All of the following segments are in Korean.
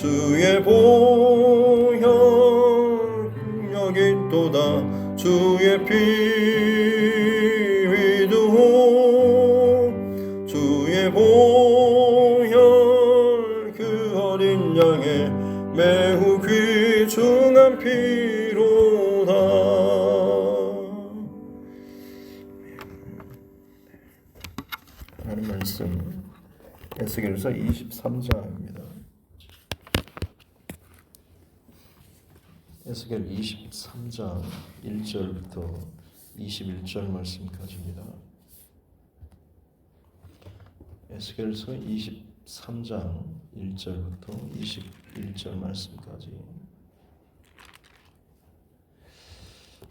주의 보혈 여기 있도다. 주의 피 위두호 주의 보혈 그 어린 양의 매우 귀중한 피로다. 하나님 말씀 에스겔서 23장입니다. 에스겔 23장 1절부터 21절 말씀까지입니다. 에스겔서 23장 1절부터 21절 말씀까지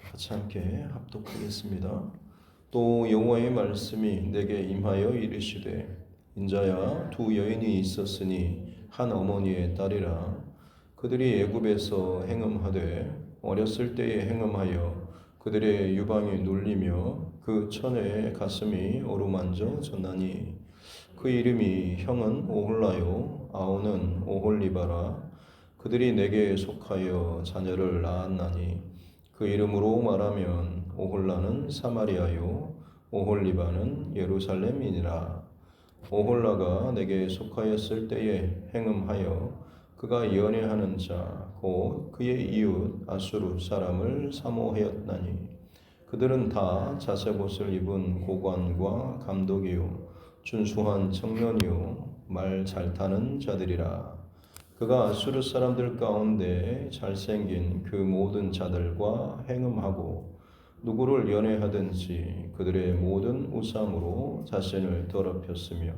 같이 함께 합독하겠습니다. 또 여호와의 말씀이 내게 임하여 이르시되 인자야, 두 여인이 있었으니 한 어머니의 딸이라. 그들이 애굽에서 행음하되 어렸을 때에 행음하여 그들의 유방이 눌리며 그 처녀의 가슴이 어루만져졌나니 그 이름이 형은 오홀라요 아우는 오홀리바라. 그들이 내게 속하여 자녀를 낳았나니 그 이름으로 말하면 오홀라는 사마리아요 오홀리바는 예루살렘이니라. 오홀라가 내게 속하였을 때에 행음하여 그가 연애하는 자 곧 그의 이웃 아수르 사람을 사모하였나니 그들은 다 자색옷을 입은 고관과 감독이요 준수한 청년이요 말 잘 타는 자들이라. 그가 아수르 사람들 가운데 잘생긴 그 모든 자들과 행음하고 누구를 연애하든지 그들의 모든 우상으로 자신을 더럽혔으며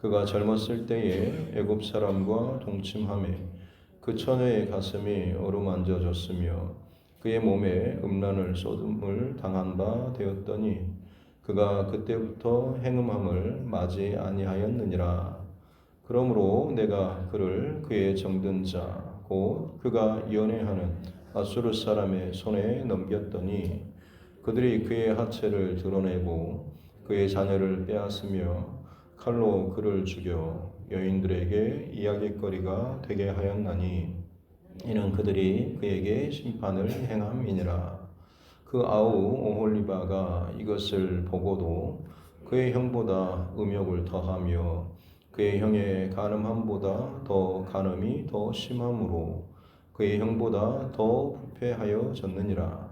그가 젊었을 때에 애굽 사람과 동침하매 그 처녀의 가슴이 어루만져졌으며 그의 몸에 음란을 쏟음을 당한 바 되었더니 그가 그때부터 행음함을 맞이 아니하였느니라. 그러므로 내가 그를 그의 정든 자 곧 그가 연애하는 아수르 사람의 손에 넘겼더니 그들이 그의 하체를 드러내고 그의 자녀를 빼앗으며 칼로 그를 죽여 여인들에게 이야깃거리가 되게 하였나니 이는 그들이 그에게 심판을 행함이니라. 그 아우 오홀리바가 이것을 보고도 그의 형보다 음욕을 더하며 그의 형의 간음함보다 더 간음이 더 심함으로 그의 형보다 더 부패하여졌느니라.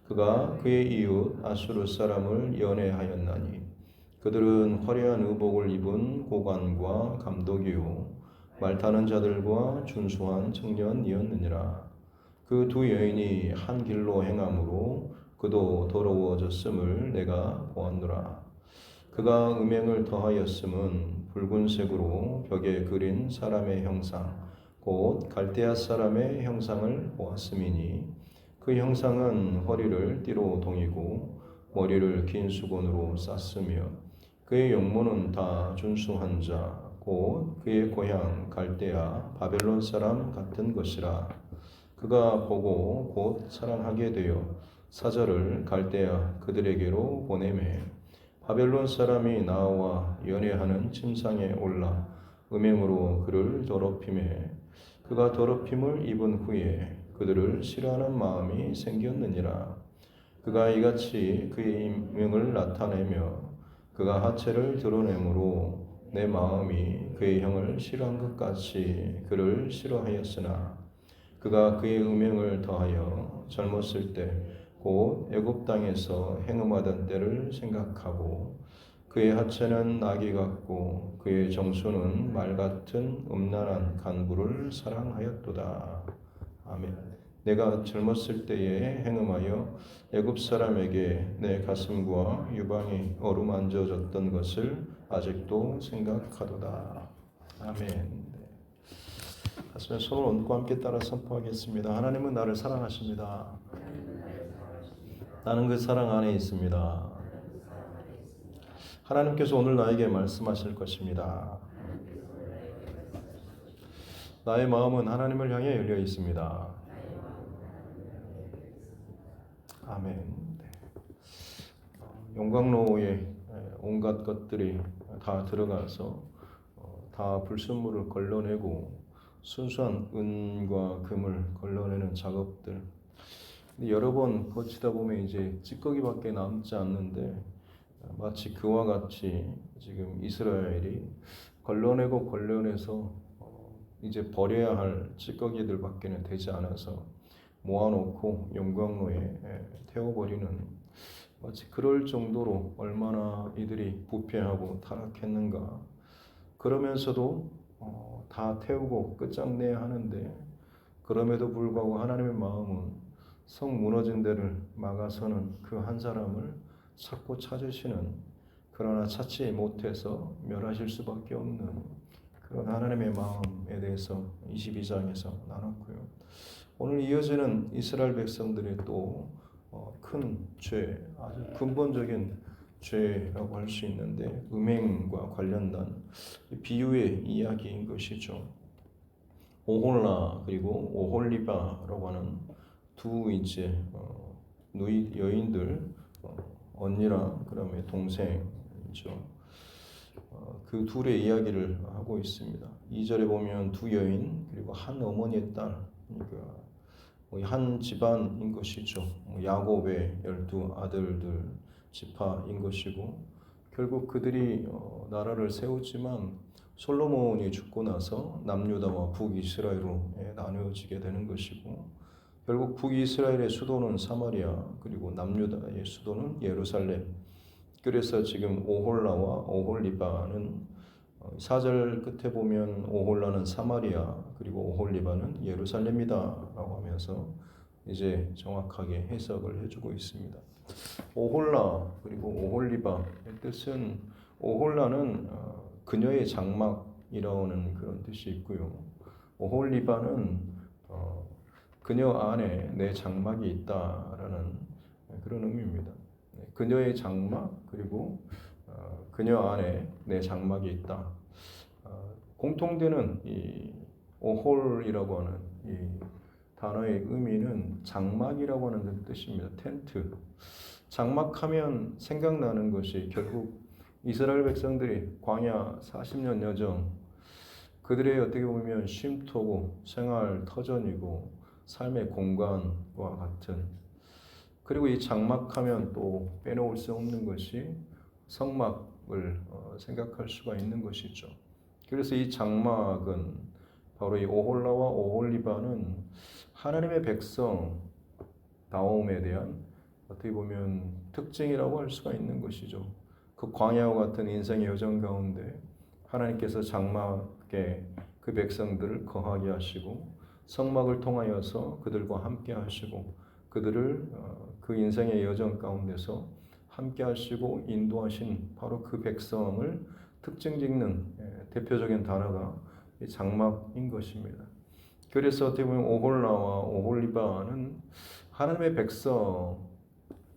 그가 그의 이웃 아수르 사람을 연애하였나니 그들은 화려한 의복을 입은 고관과 감독이요 말 타는 자들과 준수한 청년이었느니라. 그 두 여인이 한 길로 행함으로 그도 더러워졌음을 내가 보았노라. 그가 음행을 더하였음은 붉은색으로 벽에 그린 사람의 형상 곧 갈대아 사람의 형상을 보았음이니 그 형상은 허리를 띠로 동이고 머리를 긴 수건으로 쌌으며 그의 용모는 다 준수한 자 곧 그의 고향 갈대아 바벨론 사람 같은 것이라. 그가 보고 곧 사랑하게 되어 사절을 갈대아 그들에게로 보내매 바벨론 사람이 나와 연애하는 침상에 올라 음행으로 그를 더럽히매 그가 더럽힘을 입은 후에 그들을 싫어하는 마음이 생겼느니라. 그가 이같이 그의 임명을 나타내며 그가 하체를 드러내므로 내 마음이 그의 형을 싫어한 것 같이 그를 싫어하였으나 그가 그의 음행을 더하여 젊었을 때 곧 애굽 땅에서 행음하던 때를 생각하고 그의 하체는 나귀 같고 그의 정수는 말 같은 음란한 간부를 사랑하였도다. 아멘. 내가 젊었을 때에 행음하여 애굽 사람에게 내 가슴과 유방이 어루만져졌던 것을 아직도 생각하도다. 아멘. 가슴에 손을 얹고 함께 따라 선포하겠습니다. 하나님은 나를 사랑하십니다. 나는 그 사랑 안에 있습니다. 하나님께서 오늘 나에게 말씀하실 것입니다. 나의 마음은 하나님을 향해 열려 있습니다. 아멘. 용광로에 온갖 것들이 다 들어가서 다 불순물을 걸러내고 순수한 은과 금을 걸러내는 작업들. 근데 여러 번 거치다 보면 이제 찌꺼기밖에 남지 않는데 마치 그와 같이 지금 이스라엘이 걸러내고 걸러내서 이제 버려야 할 찌꺼기들밖에는 되지 않아서 모아놓고 용광로에 태워버리는, 마치 그럴 정도로 얼마나 이들이 부패하고 타락했는가. 그러면서도 다 태우고 끝장내야 하는데, 그럼에도 불구하고 하나님의 마음은 성 무너진 데를 막아서는 그 한 사람을 찾고 찾으시는, 그러나 찾지 못해서 멸하실 수밖에 없는 그런 하나님의 마음에 대해서 22장에서 나눴고요. 오늘 이어지는 이스라엘 백성들의 또 큰 죄, 아주 근본적인 죄라고 할 수 있는데, 음행과 관련된 비유의 이야기인 것이죠. 오홀라 그리고 오홀리바라고 하는 두 이제 여인들, 언니랑 그다음에 동생이죠. 그 둘의 이야기를 하고 있습니다. 2절에 보면 두 여인 그리고 한 어머니의 딸, 그러니까 한 집안인 것이죠. 야곱의 12 아들들 지파인 것이고, 결국 그들이 나라를 세우지만 솔로몬이 죽고 나서 남유다와 북이스라엘로 나누어지게 되는 것이고, 결국 북이스라엘의 수도는 사마리아, 그리고 남유다의 수도는 예루살렘. 그래서 지금 오홀라와 오홀리바는 4절 끝에 보면 오홀라는 사마리아 그리고 오홀리바는 예루살렘이다 라고 하면서 이제 정확하게 해석을 해주고 있습니다. 오홀라 그리고 오홀리바의 뜻은, 오홀라는 그녀의 장막이라는 그런 뜻이 있고요. 오홀리바는 그녀 안에 내 장막이 있다라는 그런 의미입니다. 그녀의 장막 그리고 그녀 안에 내 장막이 있다. 공통되는 이 오홀이라고 하는 이 단어의 의미는 장막이라고 하는 뜻입니다. 텐트. 장막하면 생각나는 것이 결국 이스라엘 백성들이 광야 40년 여정, 그들의 어떻게 보면 쉼터고 생활 터전이고 삶의 공간과 같은, 그리고 이 장막하면 또 빼놓을 수 없는 것이 성막을 생각할 수가 있는 것이죠. 그래서 이 장막은 바로 이 오홀라와 오홀리바는 하나님의 백성다움에 대한 어떻게 보면 특징이라고 할 수가 있는 것이죠. 그 광야와 같은 인생의 여정 가운데 하나님께서 장막에 그 백성들을 거하게 하시고, 성막을 통하여서 그들과 함께 하시고, 그들을 그 인생의 여정 가운데서 함께 하시고 인도하신 바로 그 백성을 특징 짓는 대표적인 단어가 장막인 것입니다. 그래서 어떻게 보면 오홀라와 오홀리바는 하나님의 백성,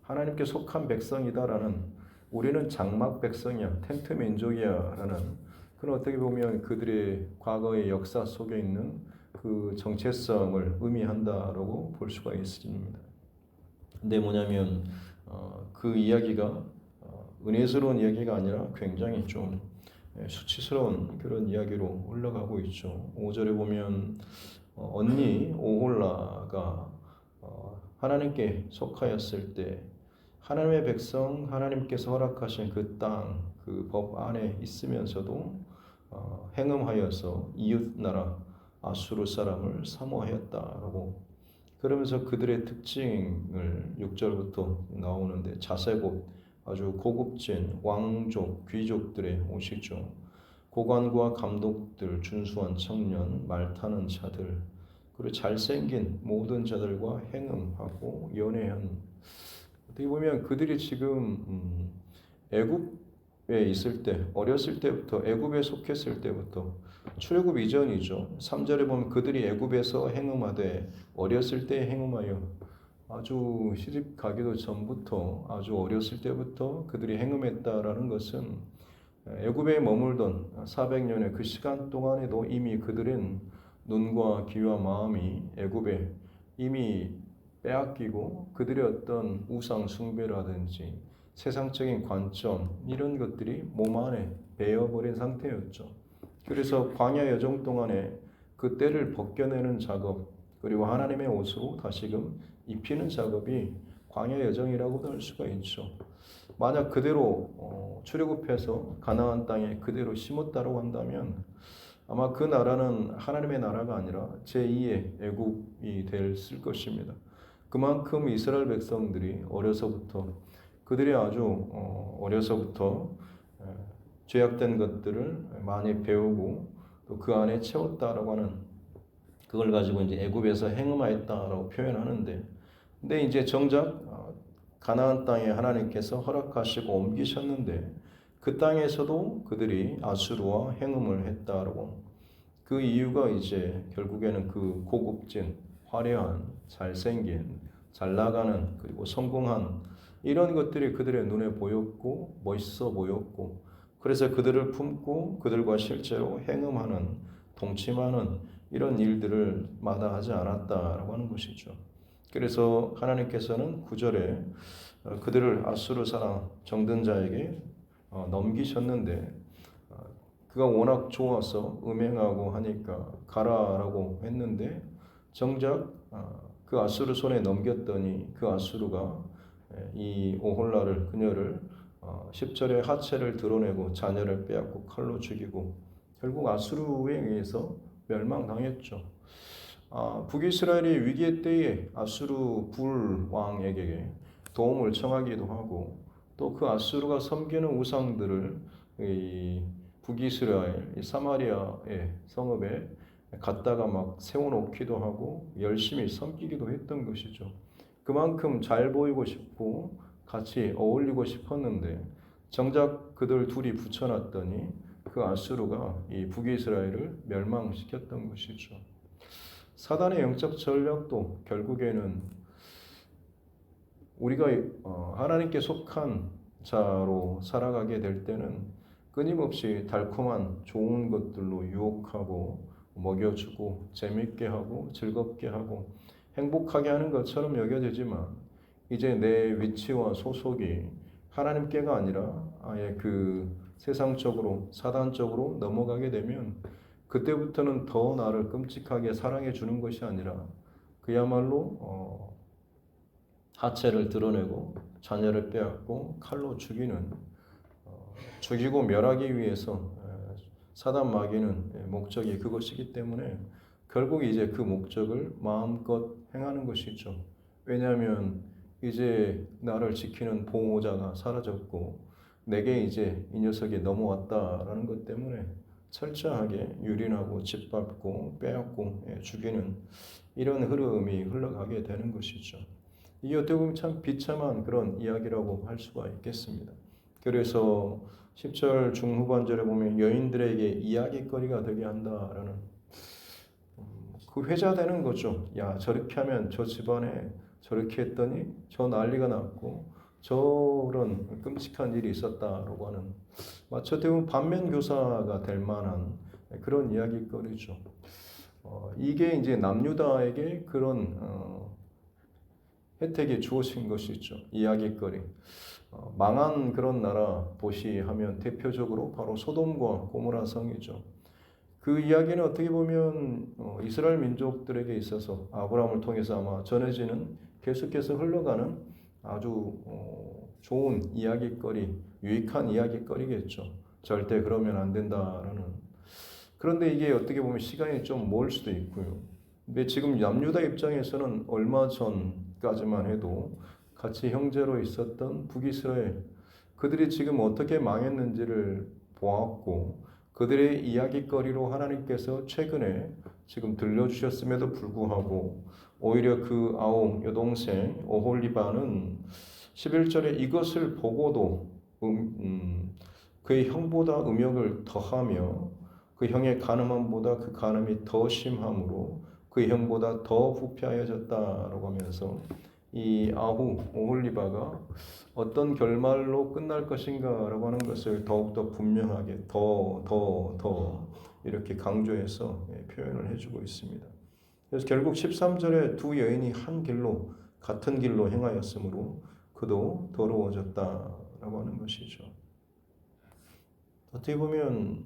하나님께 속한 백성이다라는, 우리는 장막 백성이야, 텐트 민족이야라는 그런, 어떻게 보면 그들의 과거의 역사 속에 있는 그 정체성을 의미한다라고 볼 수가 있습니다. 근데 뭐냐면 그 이야기가 은혜스러운 이야기가 아니라 굉장히 좀 수치스러운 그런 이야기로 올라가고 있죠. 5절에 보면 언니 오홀라가 하나님께 속하였을 때 하나님의 백성, 하나님께서 허락하신 그 땅, 그 법 안에 있으면서도 행음하여서 이웃 나라 아수르 사람을 사모하였다라고, 그러면서 그들의 특징을 6절부터 나오는데, 자세곱, 아주 고급진 왕족, 귀족들의 옷이죠. 고관과 감독들, 준수한 청년, 말타는 자들, 그리고 잘생긴 모든 자들과 행음하고 연애한, 어떻게 보면 그들이 지금 애굽에 있을 때, 어렸을 때부터, 애굽에 속했을 때부터, 출애굽 이전이죠. 3절에 보면 그들이 애굽에서 행음하되 어렸을 때 행음하여, 아주 시집 가기도 전부터, 아주 어렸을 때부터 그들이 행음했다라는 것은 애굽에 머물던 400년의 그 시간 동안에도 이미 그들은 눈과 귀와 마음이 애굽에 이미 빼앗기고, 그들의 어떤 우상 숭배라든지 세상적인 관점, 이런 것들이 몸 안에 배어버린 상태였죠. 그래서 광야 여정 동안에 그 때를 벗겨내는 작업, 그리고 하나님의 옷으로 다시금 입히는 작업이 광야 여정이라고도 할 수가 있죠. 만약 그대로 출애굽해서 가나안 땅에 그대로 심었다고 한다면 아마 그 나라는 하나님의 나라가 아니라 제2의 애굽이 됐을 것입니다. 그만큼 이스라엘 백성들이 어려서부터 그들이 아주 어려서부터 죄악된 것들을 많이 배우고 또 그 안에 채웠다라고 하는, 그걸 가지고 이제 애굽에서 행음하였다라고 표현하는데, 근데 이제 정작 가나안 땅에 하나님께서 허락하시고 옮기셨는데 그 땅에서도 그들이 아수르와 행음을 했다라고. 그 이유가 이제 결국에는 그 고급진, 화려한, 잘생긴, 잘 나가는, 그리고 성공한 이런 것들이 그들의 눈에 보였고 멋있어 보였고, 그래서 그들을 품고 그들과 실제로 행음하는, 동침하는 이런 일들을 마다하지 않았다라고 하는 것이죠. 그래서 하나님께서는 9절에 그들을 아수르 사람 정든 자에게 넘기셨는데, 그가 워낙 좋아서 음행하고 하니까 가라라고 했는데, 정작 그 아수르 손에 넘겼더니 그 아수르가 이 오홀라를, 그녀를 10절에 하체를 드러내고 자녀를 빼앗고 칼로 죽이고 결국 아수르에 의해서 멸망당했죠. 북이스라엘이 위기의 때에 아수르 불왕에게 도움을 청하기도 하고, 또 그 아수르가 섬기는 우상들을 이 북이스라엘 사마리아의 성읍에 갖다가 막 세워놓기도 하고 열심히 섬기기도 했던 것이죠. 그만큼 잘 보이고 싶고 같이 어울리고 싶었는데 정작 그들 둘이 붙여놨더니 그 아수르가 이 북이스라엘을 멸망시켰던 것이죠. 사단의 영적 전략도 결국에는 우리가 하나님께 속한 자로 살아가게 될 때는 끊임없이 달콤한 좋은 것들로 유혹하고 먹여주고 재밌게 하고 즐겁게 하고 행복하게 하는 것처럼 여겨지지만, 이제 내 위치와 소속이 하나님께가 아니라 아예 그 세상적으로 사단적으로 넘어가게 되면 그때부터는 더 나를 끔찍하게 사랑해 주는 것이 아니라 그야말로 하체를 드러내고 자녀를 빼앗고 칼로 죽이고 멸하기 위해서 사단 마귀는 목적이 그것이기 때문에 결국 이제 그 목적을 마음껏 행하는 것이죠. 왜냐하면 이제 나를 지키는 보호자가 사라졌고 내게 이제 이 녀석이 넘어왔다라는 것 때문에 철저하게 유린하고 짓밟고 빼앗고 죽이는 이런 흐름이 흘러가게 되는 것이죠. 이게 어떻게 보면 참 비참한 그런 이야기라고 할 수가 있겠습니다. 그래서 10절 중후반절에 보면 여인들에게 이야기거리가 되게 한다라는, 그 회자되는 거죠. 야, 저렇게 하면 저 집안에 저렇게 했더니 저 난리가 났고 저런 끔찍한 일이 있었다라고 하는, 마치 어떻게 보면 반면교사가 될 만한 그런 이야기거리죠. 이게 이제 남유다에게 그런 혜택이 주어진 것이죠. 이야기거리. 망한 그런 나라 도시하면 대표적으로 바로 소돔과 고모라 성이죠. 그 이야기는 어떻게 보면 이스라엘 민족들에게 있어서 아브라함을 통해서 아마 전해지는, 계속해서 흘러가는 아주 좋은 이야기거리, 유익한 이야기거리겠죠. 절대 그러면 안 된다라는. 그런데 이게 어떻게 보면 시간이 좀 멀 수도 있고요. 근데 지금 남유다 입장에서는 얼마 전까지만 해도 같이 형제로 있었던 북이스라엘, 그들이 지금 어떻게 망했는지를 보았고 그들의 이야기거리로 하나님께서 최근에 지금 들려주셨음에도 불구하고 오히려 그 아우 여동생 오홀리바는 11절에 이것을 보고도 그의 형보다 음욕을 더하며 그 형의 간음함보다 그 간음이 더 심함으로 그 형보다 더 부패하여졌다라고 하면서 이 아후 오홀리바가 어떤 결말로 끝날 것인가라고 하는 것을 더욱더 분명하게 더 이렇게 강조해서 표현을 해주고 있습니다. 그래서 결국 13절에 두 여인이 한 길로 같은 길로 행하였으므로 그도 더러워졌다라고 하는 것이죠. 어떻게 보면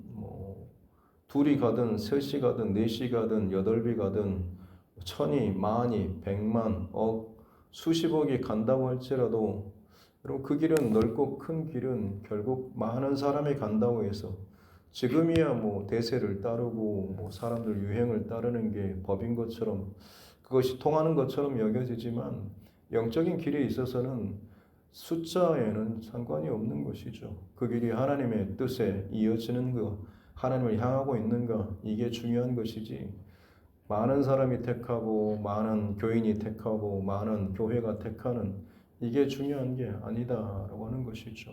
둘이 가든 셋이 가든 넷이 가든 여덟이 가든 천이, 만이, 백만, 억, 수십억이 간다고 할지라도 여러분 그 길은 넓고 큰 길은 결국 많은 사람이 간다고 해서 지금이야 뭐 대세를 따르고 뭐 사람들 유행을 따르는 게 법인 것처럼 그것이 통하는 것처럼 여겨지지만 영적인 길에 있어서는 숫자에는 상관이 없는 것이죠. 그 길이 하나님의 뜻에 이어지는 것, 하나님을 향하고 있는가 이게 중요한 것이지 많은 사람이 택하고 많은 교인이 택하고 많은 교회가 택하는 이게 중요한 게 아니다라고 하는 것이죠.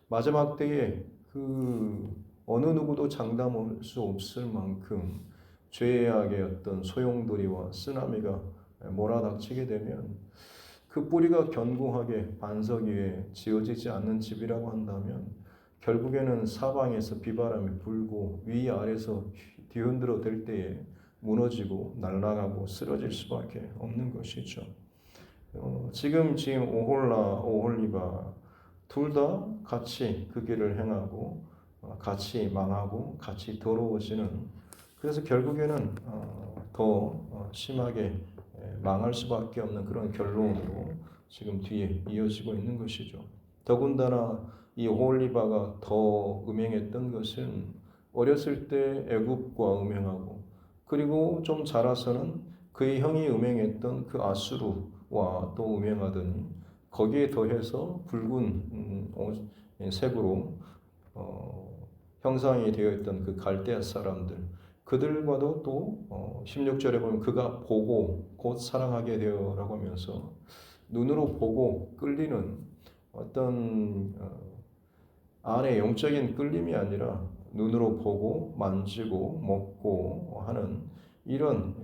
마지막 때에 그 어느 누구도 장담할 수 없을 만큼 죄악의 어떤 소용돌이와 쓰나미가 몰아닥치게 되면 그 뿌리가 견고하게 반석 위에 지어지지 않는 집이라고 한다면 결국에는 사방에서 비바람이 불고 위아래서 뒤흔들어 댈 때에 무너지고 날아가고 쓰러질 수밖에 없는 것이죠. 지금 오홀라, 오홀리바 둘 다 같이 그 길을 행하고 같이 망하고 같이 더러워지는 그래서 결국에는 더 심하게 망할 수밖에 없는 그런 결론으로 지금 뒤에 이어지고 있는 것이죠. 더군다나 이 오홀리바가 더 음행했던 것은 어렸을 때 애굽과 음행하고 그리고 좀 자라서는 그의 형이 음행했던 그 아수르와 또 음행하더니 거기에 더해서 붉은 색으로 형상이 되어 있던 그 갈대아 사람들 그들과도 또 16절에 보면 그가 보고 곧 사랑하게 되어라고 하면서 눈으로 보고 끌리는 어떤 안에 영적인 끌림이 아니라 눈으로 보고 만지고 먹고 하는 이런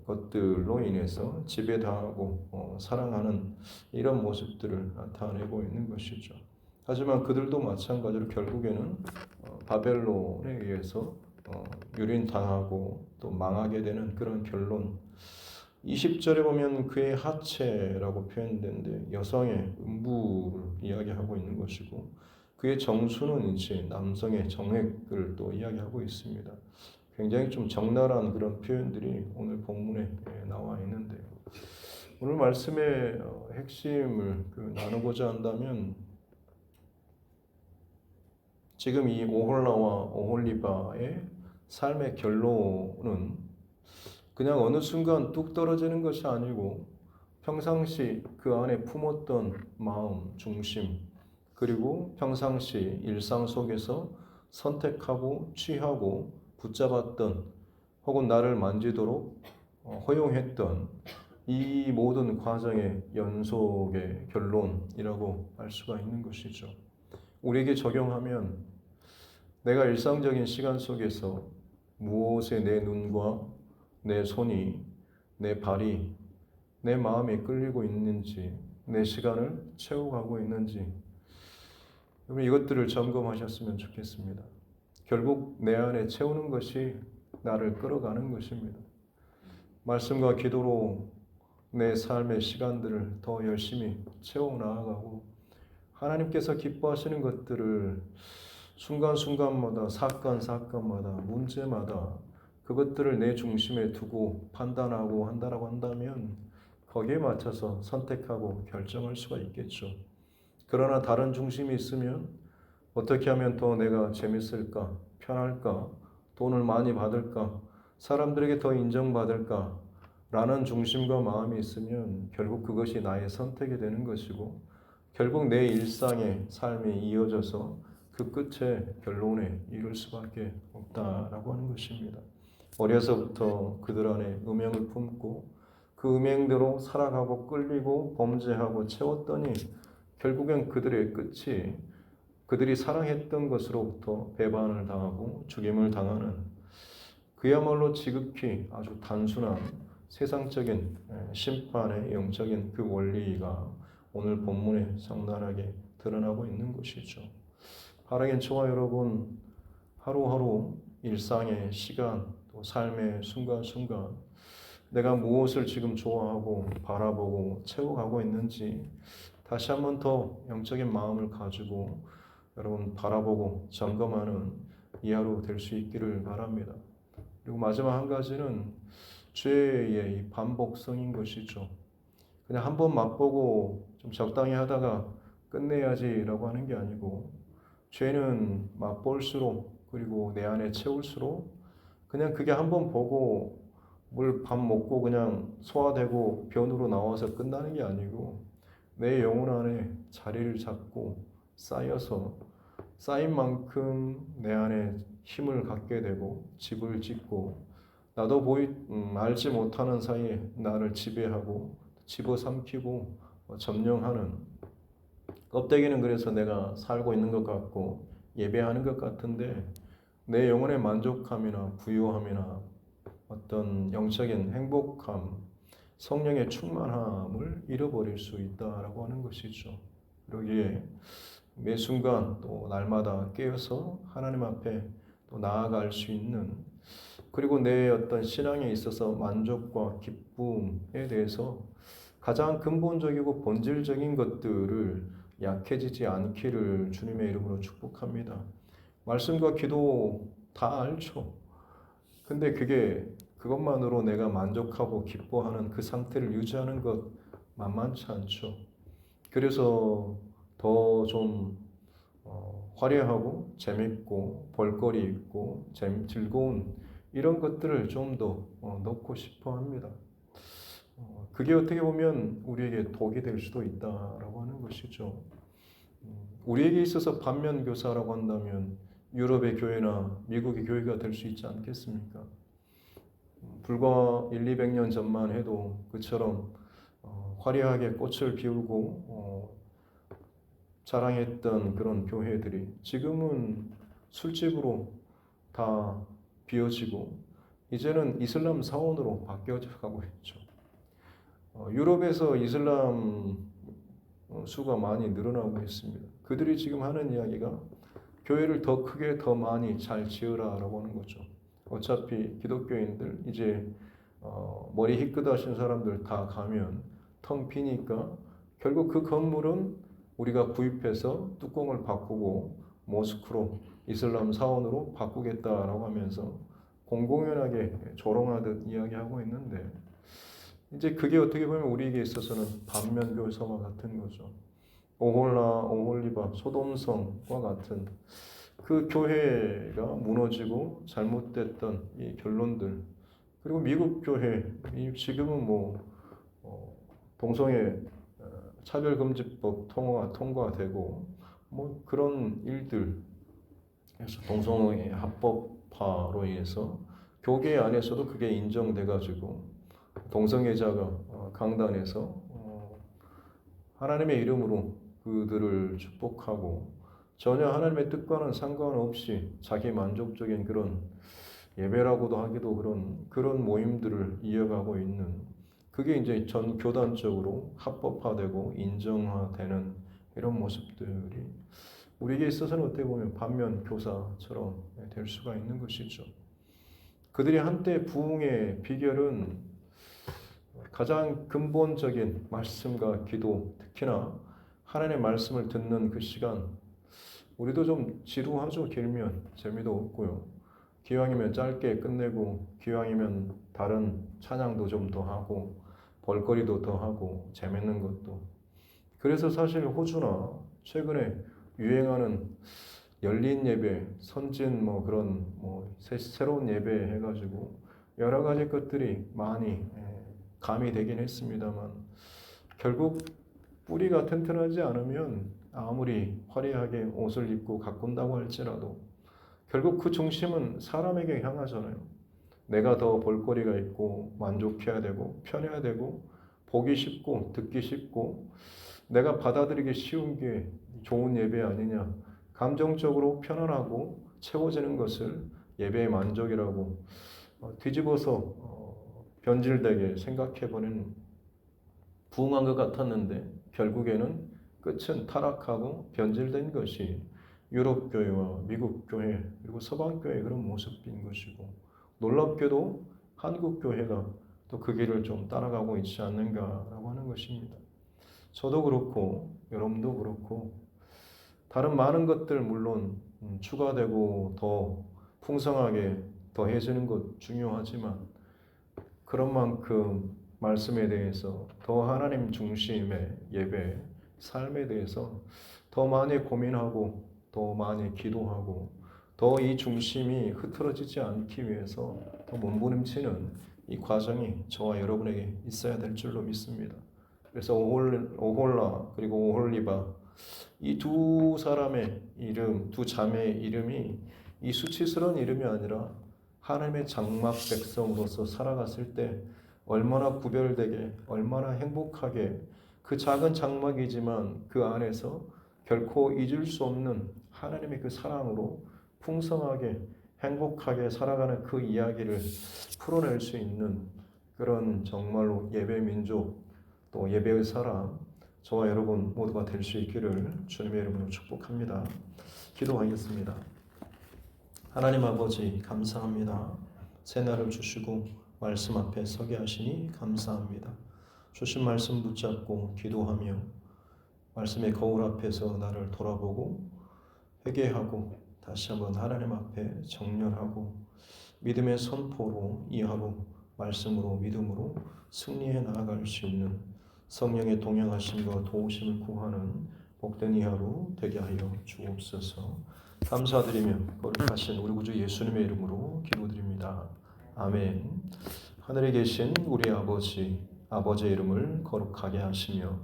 것들로 인해서 지배당하고 사랑하는 이런 모습들을 나타내고 있는 것이죠. 하지만 그들도 마찬가지로 결국에는 바벨론에 의해서 유린당하고 또 망하게 되는 그런 결론. 20절에 보면 그의 하체라고 표현되는데 여성의 음부를 이야기하고 있는 것이고 그의 정수는 이제 남성의 정액을 또 이야기하고 있습니다. 굉장히 좀 적나라한 그런 표현들이 오늘 본문에 나와 있는데 오늘 말씀의 핵심을 나누고자 한다면 지금 이 오홀라와 오홀리바의 삶의 결론은 그냥 어느 순간 뚝 떨어지는 것이 아니고 평상시 그 안에 품었던 마음, 중심 그리고 평상시 일상 속에서 선택하고 취하고 붙잡았던 혹은 나를 만지도록 허용했던 이 모든 과정의 연속의 결론이라고 할 수가 있는 것이죠. 우리에게 적용하면 내가 일상적인 시간 속에서 무엇에 내 눈과 내 손이, 내 발이, 내 마음이 끌리고 있는지, 내 시간을 채워가고 있는지 여러분 이것들을 점검하셨으면 좋겠습니다. 결국 내 안에 채우는 것이 나를 끌어가는 것입니다. 말씀과 기도로 내 삶의 시간들을 더 열심히 채워 나아가고 하나님께서 기뻐하시는 것들을 순간순간마다 사건마다 문제마다 그것들을 내 중심에 두고 판단하고 한다라고 한다면 거기에 맞춰서 선택하고 결정할 수가 있겠죠. 그러나 다른 중심이 있으면 어떻게 하면 더 내가 재밌을까, 편할까, 돈을 많이 받을까, 사람들에게 더 인정받을까 라는 중심과 마음이 있으면 결국 그것이 나의 선택이 되는 것이고 결국 내 일상의 삶이 이어져서 그 끝에 결론에 이를 수밖에 없다라고 하는 것입니다. 어려서부터 그들 안에 음행을 품고 그 음행대로 살아가고 끌리고 범죄하고 채웠더니 결국엔 그들의 끝이 그들이 사랑했던 것으로부터 배반을 당하고 죽임을 당하는 그야말로 지극히 아주 단순한 세상적인 심판의 영적인 그 원리가 오늘 본문에 적나라하게 드러나고 있는 것이죠. 사랑하는 저와 여러분, 하루하루 일상의 시간, 또 삶의 순간순간 내가 무엇을 지금 좋아하고 바라보고 채워가고 있는지 다시 한번 더 영적인 마음을 가지고 여러분 바라보고 점검하는 이 하루 될 수 있기를 바랍니다. 그리고 마지막 한 가지는 죄의 이 반복성인 것이죠. 그냥 한번 맛보고 좀 적당히 하다가 끝내야지라고 하는 게 아니고, 죄는 맛볼수록 그리고 내 안에 채울수록 그냥 그게 한번 보고 물 밥 먹고 그냥 소화되고 변으로 나와서 끝나는 게 아니고, 내 영혼 안에 자리를 잡고 쌓여서 쌓인 만큼 내 안에 힘을 갖게 되고 집을 짓고, 나도 알지 못하는 사이에 나를 지배하고 집어삼키고 점령하는, 껍데기는 그래서 내가 살고 있는 것 같고 예배하는 것 같은데 내 영혼의 만족함이나 부유함이나 어떤 영적인 행복함, 성령의 충만함을 잃어버릴 수 있다라고 하는 것이죠. 그러기에 매 순간 또 날마다 깨어서 하나님 앞에 또 나아갈 수 있는, 그리고 내 어떤 신앙에 있어서 만족과 기쁨에 대해서 가장 근본적이고 본질적인 것들을 약해지지 않기를 주님의 이름으로 축복합니다. 말씀과 기도 다 알죠. 근데 그것만으로 내가 만족하고 기뻐하는 그 상태를 유지하는 것 만만치 않죠. 그래서 더 좀 화려하고 재밌고 볼거리 있고 즐거운 이런 것들을 좀 더 넣고 싶어 합니다. 그게 어떻게 보면 우리에게 독이 될 수도 있다라고 하는 것이죠. 우리에게 있어서 반면교사라고 한다면 유럽의 교회나 미국의 교회가 될 수 있지 않겠습니까? 불과 200년 전만 해도 그처럼 화려하게 꽃을 피우고 자랑했던 그런 교회들이 지금은 술집으로 다 비어지고 이제는 이슬람 사원으로 바뀌어져 가고 있죠. 유럽에서 이슬람 수가 많이 늘어나고 있습니다. 그들이 지금 하는 이야기가 교회를 더 크게 더 많이 잘 지으라라고 하는 거죠. 어차피 기독교인들 이제 머리 희끗하신 사람들 다 가면 텅 비니까 결국 그 건물은 우리가 구입해서 뚜껑을 바꾸고 모스크로 이슬람 사원으로 바꾸겠다라고 하면서 공공연하게 조롱하듯 이야기하고 있는데, 이제 그게 어떻게 보면 우리에게 있어서는 반면교사와 같은 거죠. 오홀라, 오홀리바, 소돔성과 같은 그 교회가 무너지고 잘못됐던 이 결론들, 그리고 미국 교회 지금은 동성애 차별금지법 통과되고 그런 일들, 그래서 동성애 합법화로 인해서 교계 안에서도 그게 인정돼 가지고 동성애자가 강단에서 하나님의 이름으로 그들을 축복하고 전혀 하나님의 뜻과는 상관없이 자기 만족적인 그런 예배라고도 하기도 그런 모임들을 이어가고 있는, 그게 이제 전 교단적으로 합법화되고 인정화되는 이런 모습들이 우리에게 있어서는 어떻게 보면 반면 교사처럼 될 수가 있는 것이죠. 그들이 한때 부흥의 비결은 가장 근본적인 말씀과 기도, 특히나 하나님의 말씀을 듣는 그 시간, 우리도 좀 지루하죠. 길면 재미도 없고요. 기왕이면 짧게 끝내고 기왕이면 다른 찬양도 좀 더 하고 볼거리도 더 하고 재밌는 것도. 그래서 사실 호주나 최근에 유행하는 열린 예배, 선진 그런 새로운 예배 해가지고 여러 가지 것들이 많이 가미되긴 했습니다만, 결국 뿌리가 튼튼하지 않으면 아무리 화려하게 옷을 입고 가꾼다고 할지라도 결국 그 중심은 사람에게 향하잖아요. 내가 더 볼거리가 있고 만족해야 되고 편해야 되고 보기 쉽고 듣기 쉽고 내가 받아들이기 쉬운 게 좋은 예배 아니냐, 감정적으로 편안하고 채워지는 것을 예배의 만족이라고 뒤집어서 변질되게 생각해버리는 부흥한 것 같았는데, 결국에는 끝은 타락하고 변질된 것이 유럽 교회와 미국 교회 그리고 서방 교회의 그런 모습인 것이고, 놀랍게도 한국 교회가 또 그 길을 좀 따라가고 있지 않는가라고 하는 것입니다. 저도 그렇고 여러분도 그렇고 다른 많은 것들 물론 추가되고 더 풍성하게 더해지는 것 중요하지만 그런 만큼 말씀에 대해서 더 하나님 중심의 예배, 삶에 대해서 더 많이 고민하고 더 많이 기도하고 더 이 중심이 흐트러지지 않기 위해서 더 몸부림치는 이 과정이 저와 여러분에게 있어야 될 줄로 믿습니다. 그래서 오홀라 그리고 오홀리바 이 두 사람의 이름, 두 자매의 이름이 이 수치스러운 이름이 아니라 하나님의 장막 백성으로서 살아갔을 때 얼마나 구별되게, 얼마나 행복하게 그 작은 장막이지만 그 안에서 결코 잊을 수 없는 하나님의 그 사랑으로 풍성하게 행복하게 살아가는 그 이야기를 풀어낼 수 있는 그런 정말로 예배 민족 또 예배의 사람 저와 여러분 모두가 될 수 있기를 주님의 이름으로 축복합니다. 기도하겠습니다. 하나님 아버지 감사합니다. 새날을 주시고 말씀 앞에 서게 하시니 감사합니다. 주신 말씀 붙잡고 기도하며 말씀의 거울 앞에서 나를 돌아보고 회개하고 다시 한번 하나님 앞에 정렬하고 믿음의 선포로 이 하루 말씀으로 믿음으로 승리해 나아갈 수 있는 성령의 동행하심과 도우심을 구하는 복된 이 하루 되게 하여 주옵소서. 감사드리며 거룩하신 우리 구주 예수님의 이름으로 기도드립니다. 아멘. 하늘에 계신 우리 아버지, 아버지의 이름을 거룩하게 하시며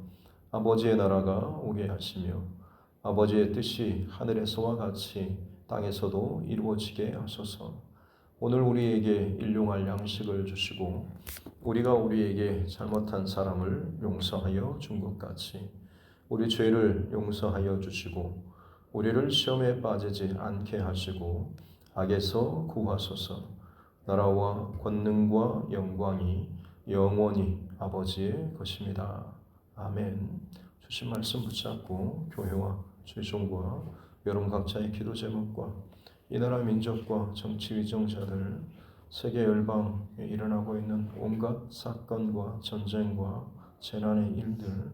아버지의 나라가 오게 하시며 아버지의 뜻이 하늘에서와 같이 땅에서도 이루어지게 하소서. 오늘 우리에게 일용할 양식을 주시고 우리가 우리에게 잘못한 사람을 용서하여 준 것 같이 우리 죄를 용서하여 주시고 우리를 시험에 빠지지 않게 하시고 악에서 구하소서. 나라와 권능과 영광이 영원히 아버지의 것입니다. 아멘. 주신 말씀 붙잡고 교회와 주종과 여러분 각자의 기도 제목과 이 나라 민족과 정치 위정자들 세계 열방에 일어나고 있는 온갖 사건과 전쟁과 재난의 일들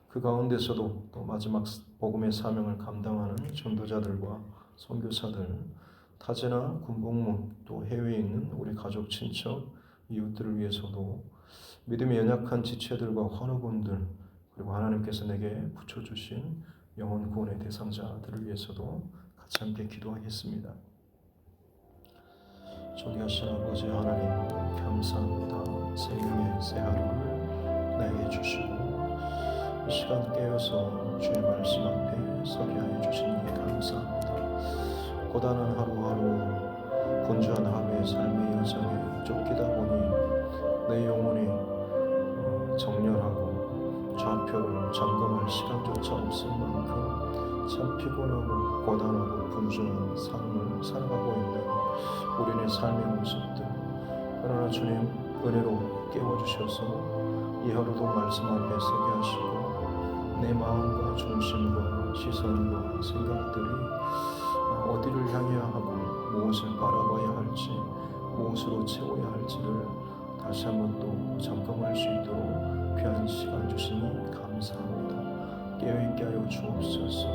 그 가운데서도 또 마지막 복음의 사명을 감당하는 전도자들과 선교사들 타지나 군복무 또 해외에 있는 우리 가족 친척 이웃들을 위해서도 믿음이 연약한 지체들과 환우분들 그리고 하나님께서 내게 붙여주신 영혼 구원의 대상자들을 위해서도 같이 함께 기도하겠습니다. 존귀하신 아버지 하나님 감사합니다. 생명의 새 하루를 내게 주시고 이 시간 깨어서 주의 말씀 앞에 서게 하여 주시니 감사합니다. 고단한 하루하루 분주한 하루의 삶의 여정에 쫓기다 보니 내 영혼이 정렬하고 좌표를 점검할 시간조차 없을 만큼 참 피곤하고 고단하고 분주한 삶을 살아가고 있는 우리의 삶의 모습들 그러나 주님 은혜로 깨워주셔서 이 하루도 말씀 앞에 서게 하시고 내 마음과 중심과 시선과 생각들이 어디를 향해야 하고 무엇을 바라봐야 할지 무엇으로 채워야 할지를 다시 한번 또 점검할 수 있도록 귀한 시간 주시니 감사합니다. 깨어있게 하여 주옵소서.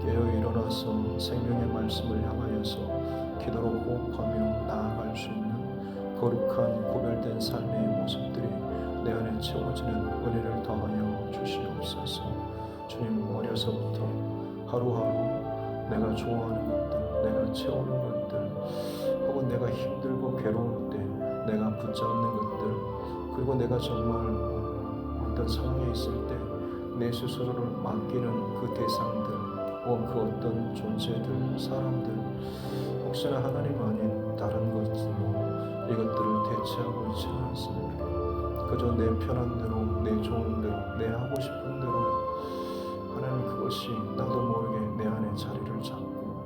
깨어 일어나서 생명의 말씀을 향하여서 기도로 호흡하며 나아갈 수 있는 거룩한 구별된 삶의 모습들이 내 안에 채워지는 은혜를 더하여 주시옵소서. 주님 어려서부터 하루하루 내가 좋아하는 것들 내가 채우는 것들 혹은 내가 힘들고 괴로울 때 내가 붙잡는 것들 그리고 내가 정말 어떤 상황에 있을 때 내 스스로를 맡기는 그 대상들 혹은 그 어떤 존재들 사람들 혹시나 하나님 아닌 다른 것들로 이것들을 대체하고 있지는 않습니다. 그저 내 편한 대로 내 좋은 대로 내 하고 싶은 대로 하나님 그것이 나도 모르게 내 안에 자리를 잡고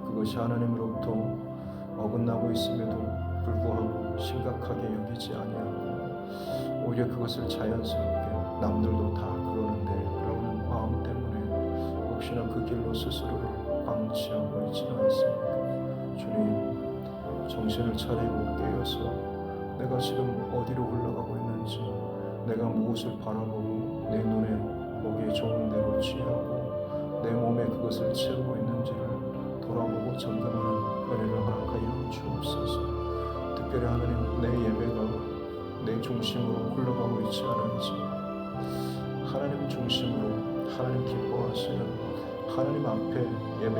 그것이 하나님으로부터 어긋나고 있음에도 불구하고 심각하게 여기지 아니하고 오히려 그것을 자연스럽게 남들도 다 그러는데 라는 마음 때문에 혹시나 그 길로 스스로를 방치하고 있지는 않습니까? 주님 정신을 차리고 깨어서 내가 지금 어디로 흘러가고 있는지 내가 무엇을 바라보고 내 눈에 보기에 좋은 대로 취하고 내 몸에 그것을 채우고 있는지를 돌아보고 점검하는 은혜를 허락하여 주옵소서. 특별히 하나님, 내 예배가 내 중심으로 흘러가고 있지 않은지, 하나님 중심으로 하나님 기뻐하시는 하나님 앞에 예배,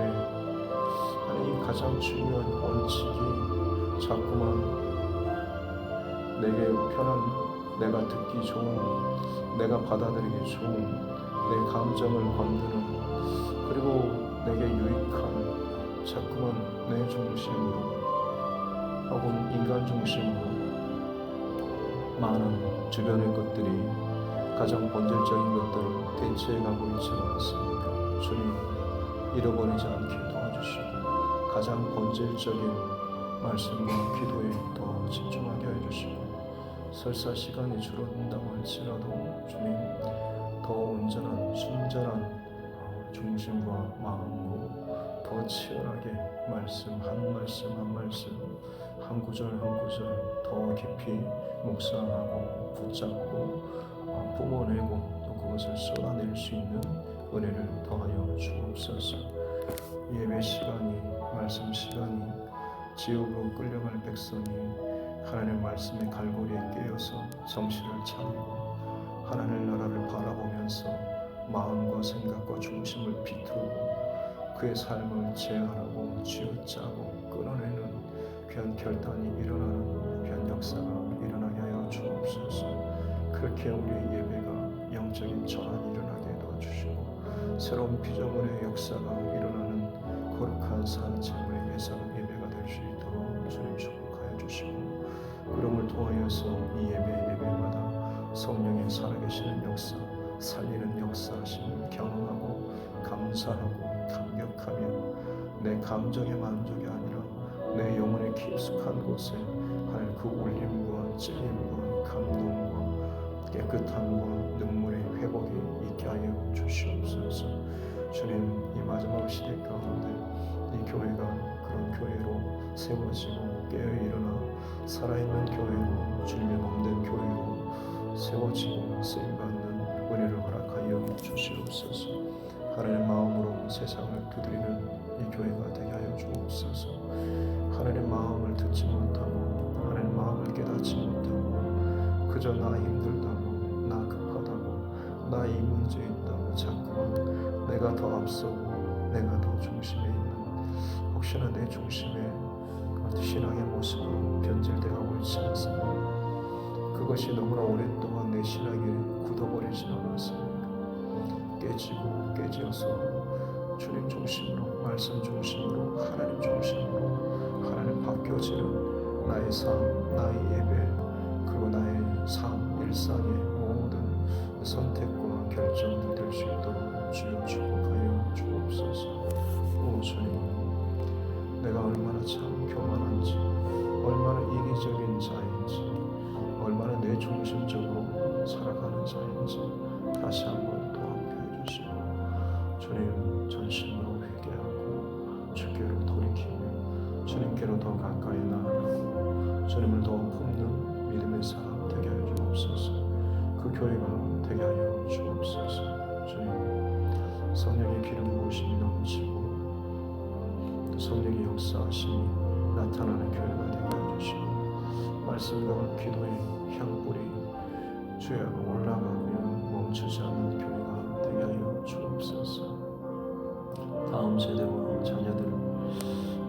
하나님 가장 중요한 원칙이 자꾸만 내게 편한, 내가 듣기 좋은, 내가 받아들이기 좋은 내 감정을 건드는, 그리고 내게 유익한 자꾸만 내 중심으로 혹은 인간 중심으로 많은 주변의 것들이 가장 본질적인 것들을 대체해가고 있지 않습니까? 주님, 잃어버리지 않게 도와주시고 가장 본질적인 말씀과 기도에 더 집중하게 해주시고, 설사 시간이 줄어든다고 할지라도 주님, 더 온전한 순전한 중심과 마음으로 더 치열하게 말씀 한 말씀 한 말씀, 한 구절 한 구절 더 깊이 묵상하고 붙잡고 뿜어내고 또 그것을 쏟아낼 수 있는 은혜를 더하여 주옵소서. 예배 시간이, 말씀 시간이 지옥으로 끌려갈 백성이 하나님의 말씀의 갈고리에 깨어서 정신을 차리고 하나님 나라를 바라보면서 마음과 생각과 중심을 비틀고 그의 삶을 제한하고 쥐어짜고 끊어내는 귀한 결단이 일어나는 귀한 역사가 일어나게 하여 주옵소서. 그렇게 우리의 예배가 영적인 전환이 일어나게 도와주시고 새로운 피조물의 역사가 일어나는 거룩한 산 제물의 예배가 될 수 있도록 주님 축복하여 주시고, 그럼을 통하여서 이 예배마다 성령의 살아계시는 역사, 살리는 역사심을 경험하고 감사하고 감격하며 내 감정의 만족이 아니라 내 영혼의 깊숙한 곳에 하나님 그 울림과 찔림과 감동과 깨끗함과 눈물의 회복이 있게 하여 주시옵소서. 주님, 이 마지막 시대 가운데 이 교회가 그런 교회로 세워지고 깨어일어나 살아있는 교회로, 주님의 몸된 교회로 세워지고 쓰임받는 은혜를 허락하여 주시옵소서. 하나님의 마음으로 세상을 두드리는 이 교회가 되게 하여 주옵소서. 하나님의 마음을 듣지 못하고 하나님의 마음을 깨닫지 못하고 그저 나 힘들다고, 나 급하다고, 나 이 문제 있다고 자꾸만 내가 더 앞서고 내가 더 중심에 있는, 혹시나 내 중심에 신앙의 모습으로 변질되어 있지 않습니까? 그것이 너무나 오랫동안 내 신앙에 굳어버리진 않았습니까? 깨지고 깨지어서 주님 중심으로, 말씀 중심으로, 하나님 중심으로 하나님 바뀌어지는 나의 삶, 나의 예배, 그리고 나의 삶, 일상의 모든 선택과 결정들 될 수 있도록 주여 축복하여 주옵소서. 오 주님, 내가 얼마나 참 교만한지, 얼마나 이기적인 자인지, 얼마나 내 중심적으로 살아가는 자인지 다시 한번 또 함께 해주시고, 주님 전심으로 회개하고 주께로 돌이키며 주님께로 더 가까이 나아가고 주님을 더 품는 믿음의 사람 되게 하여 주옵소서. 그 교회가 되게 하여 주옵소서. 주님, 성령의 기름 부으심이 넘치고 성령의 역사하심이 나타나는 교회가 되게 하여 주시고, 말씀과 기도의 향불이 주여 올라가며 멈추지 않는 교회가 되게 하여 주옵소서. 다음 세대와 자녀들,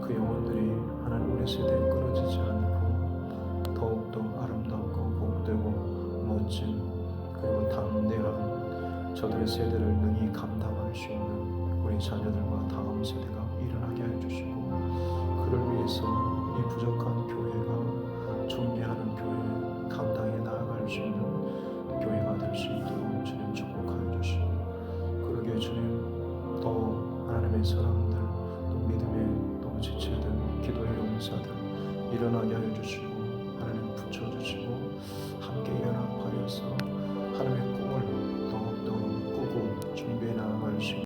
그 영혼들이 하나님 우리 세대에 끊어지지 않고 더욱더 아름답고 복되고 멋진, 그리고 담대한 저들의 세대를 능히 감당할 수 있는 우리 자녀들과 다음 세대가 일어나게 하여 주시고, 그를 위해서 이 부족한 교회가 존귀하는 교회, 감당해 나아갈 수 있는 교회가 될 수 있도록 주님 축복하여 주시고, 그러게 주님 더 하나님의 사람들, 또 믿음의 또 지체들, 기도의 용사들 일어나게 하여 주시고, 하나님 붙여주시고 함께 연합하여서 하나님의 꿈을 더욱더 꾸고 준비해 나아갈 수 있는